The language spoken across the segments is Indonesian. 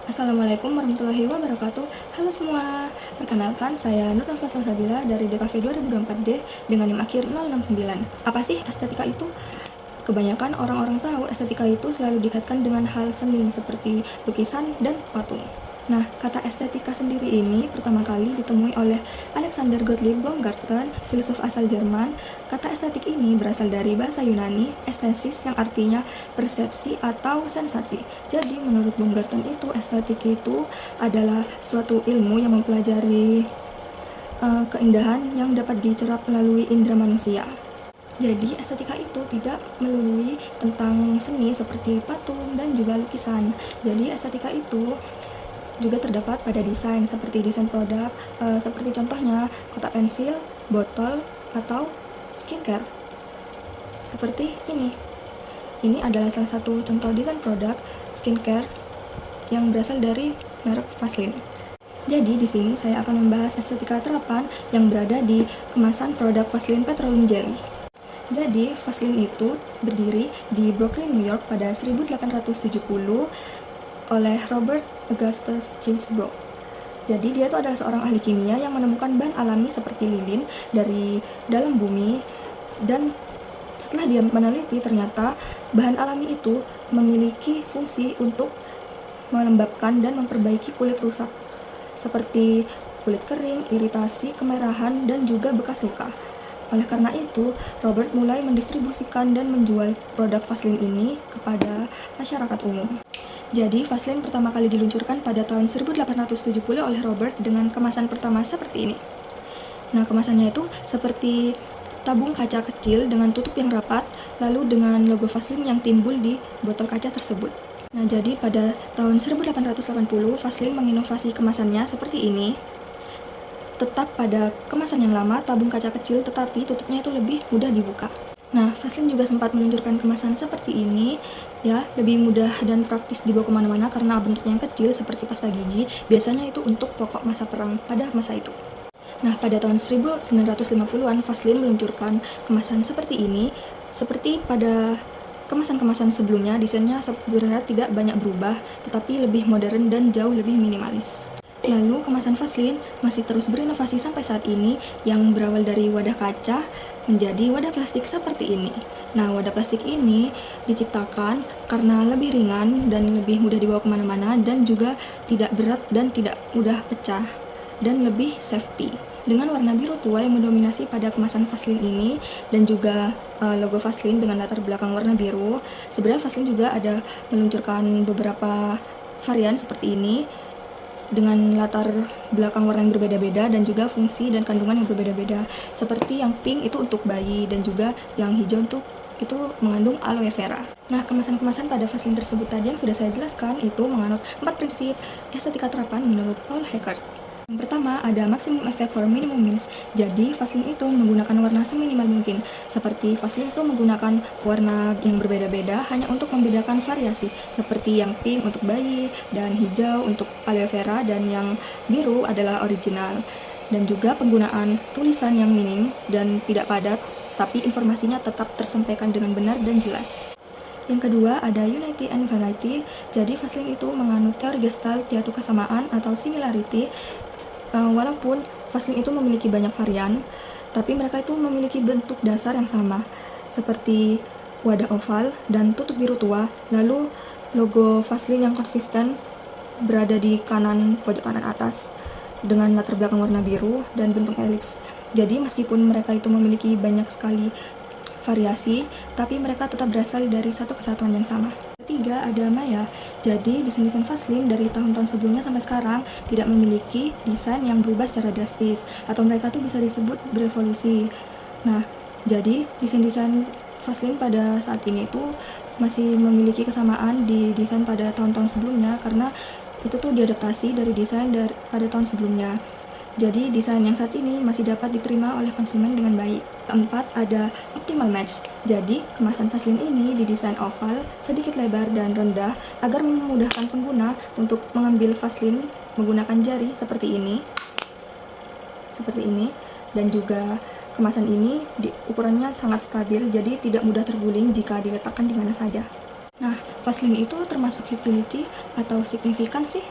Assalamualaikum warahmatullahi wabarakatuh. Halo semua, perkenalkan saya Nur Nafasa Sabila dari DKV 2024D dengan NIM akhir 069. Apa sih estetika itu? Kebanyakan orang-orang tahu estetika itu selalu dikaitkan dengan hal seni seperti lukisan dan patung. Nah, kata estetika sendiri ini pertama kali ditemui oleh Alexander Gottlieb Baumgarten, filsuf asal Jerman. Kata estetik ini berasal dari bahasa Yunani, estesis yang artinya persepsi atau sensasi. Jadi, menurut Baumgarten itu, estetik itu adalah suatu ilmu yang mempelajari keindahan yang dapat dicerap melalui indera manusia. Jadi, estetika itu tidak melulu tentang seni seperti patung dan juga lukisan. Jadi, estetika itu juga terdapat pada desain seperti desain produk, seperti contohnya kotak pensil, botol, atau skincare. Seperti ini. Ini adalah salah satu contoh desain produk skincare yang berasal dari merek Vaseline. Jadi di sini saya akan membahas estetika terapan yang berada di kemasan produk Vaseline Petroleum Jelly. Jadi, Vaseline itu berdiri di Brooklyn, New York pada 1870 oleh Robert Augustus Ginsburg. Jadi dia itu adalah seorang ahli kimia yang menemukan bahan alami seperti lilin dari dalam bumi, dan setelah dia meneliti ternyata bahan alami itu memiliki fungsi untuk melembabkan dan memperbaiki kulit rusak seperti kulit kering, iritasi, kemerahan, dan juga bekas luka. Oleh karena itu, Robert mulai mendistribusikan dan menjual produk Vaseline ini kepada masyarakat umum. Jadi, Vaseline pertama kali diluncurkan pada tahun 1870 oleh Robert dengan kemasan pertama seperti ini. Nah, kemasannya itu seperti tabung kaca kecil dengan tutup yang rapat, lalu dengan logo Vaseline yang timbul di botol kaca tersebut. Nah, jadi pada tahun 1880, Vaseline menginovasi kemasannya seperti ini. Tetap pada kemasan yang lama, tabung kaca kecil, tetapi tutupnya itu lebih mudah dibuka. Nah, Vaseline juga sempat meluncurkan kemasan seperti ini, ya, lebih mudah dan praktis dibawa kemana-mana karena bentuknya yang kecil seperti pasta gigi, biasanya itu untuk pokok masa perang pada masa itu. Nah, pada tahun 1950-an, Vaseline meluncurkan kemasan seperti ini. Seperti pada kemasan-kemasan sebelumnya, desainnya sebenarnya tidak banyak berubah, tetapi lebih modern dan jauh lebih minimalis. Lalu, kemasan Vaseline masih terus berinovasi sampai saat ini, yang berawal dari wadah kaca menjadi wadah plastik seperti ini. Nah, wadah plastik ini diciptakan karena lebih ringan dan lebih mudah dibawa kemana-mana, dan juga tidak berat dan tidak mudah pecah, dan lebih safety. Dengan warna biru tua yang mendominasi pada kemasan Vaseline ini, dan juga logo Vaseline dengan latar belakang warna biru, sebenarnya Vaseline juga ada meluncurkan beberapa varian seperti ini, dengan latar belakang warna yang berbeda-beda dan juga fungsi dan kandungan yang berbeda-beda. Seperti yang pink itu untuk bayi, dan juga yang hijau itu mengandung aloe vera. Nah, kemasan-kemasan pada Vaseline tersebut tadi yang sudah saya jelaskan itu menganut 4 prinsip estetika terapan menurut Paul Hecart. Yang pertama, ada maximum effect for minimum means. Jadi, Vaseline itu menggunakan warna seminimal mungkin. Seperti Vaseline itu menggunakan warna yang berbeda-beda hanya untuk membedakan variasi. Seperti yang pink untuk bayi, dan hijau untuk aloe vera, dan yang biru adalah original. Dan juga penggunaan tulisan yang minim dan tidak padat, tapi informasinya tetap tersampaikan dengan benar dan jelas. Yang kedua, ada unity and variety. Jadi, Vaseline itu menganut teori Gestalt, yaitu kesamaan atau similarity. Walaupun Vaseline itu memiliki banyak varian, tapi mereka itu memiliki bentuk dasar yang sama, seperti wadah oval dan tutup biru tua. Lalu logo Vaseline yang konsisten berada di pojok kanan atas dengan latar belakang warna biru dan bentuk elips. Jadi meskipun mereka itu memiliki banyak sekali variasi, tapi mereka tetap berasal dari satu kesatuan yang sama. Ketiga, ada Maya. Jadi, desain-desain Vaseline dari tahun-tahun sebelumnya sampai sekarang tidak memiliki desain yang berubah secara drastis, atau mereka tuh bisa disebut berevolusi. Nah, jadi desain-desain Vaseline pada saat ini itu masih memiliki kesamaan di desain pada tahun-tahun sebelumnya, karena itu tuh diadaptasi dari desain pada tahun sebelumnya. Jadi, desain yang saat ini masih dapat diterima oleh konsumen dengan baik. Keempat, ada optimal match. Jadi, kemasan Vaseline ini didesain oval, sedikit lebar dan rendah agar memudahkan pengguna untuk mengambil Vaseline menggunakan jari seperti ini. Dan juga kemasan ini ukurannya sangat stabil, jadi tidak mudah terguling jika diletakkan di mana saja. Nah, Vaseline itu termasuk utility atau signifikan sih?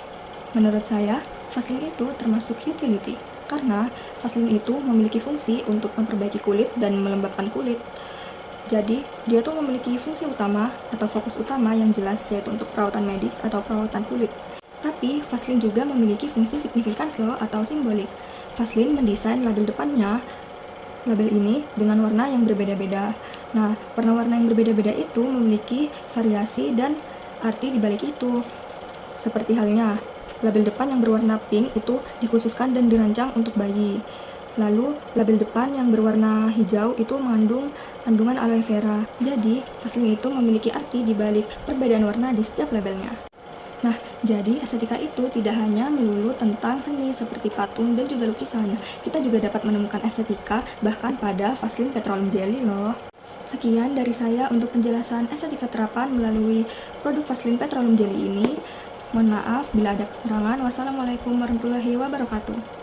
Menurut saya, Vaseline itu termasuk utility karena Vaseline itu memiliki fungsi untuk memperbaiki kulit dan melembabkan kulit. Jadi, dia tuh memiliki fungsi utama atau fokus utama yang jelas, yaitu untuk perawatan medis atau perawatan kulit. Tapi, Vaseline juga memiliki fungsi signifikan loh atau simbolik. Vaseline mendesain label depannya, label ini dengan warna yang berbeda-beda. Nah, warna-warna yang berbeda-beda itu memiliki variasi dan arti di balik itu. Seperti halnya, label depan yang berwarna pink itu dikhususkan dan dirancang untuk bayi. Lalu, label depan yang berwarna hijau itu mengandung kandungan aloe vera. Jadi, Vaseline itu memiliki arti di balik perbedaan warna di setiap labelnya. Nah, jadi estetika itu tidak hanya melulu tentang seni seperti patung dan juga lukisan. Kita juga dapat menemukan estetika bahkan pada Vaseline Petroleum Jelly loh. Sekian dari saya untuk penjelasan estetika terapan melalui produk Vaseline Petroleum Jelly ini. Mohon maaf bila ada kekurangan. Wassalamualaikum warahmatullahi wabarakatuh.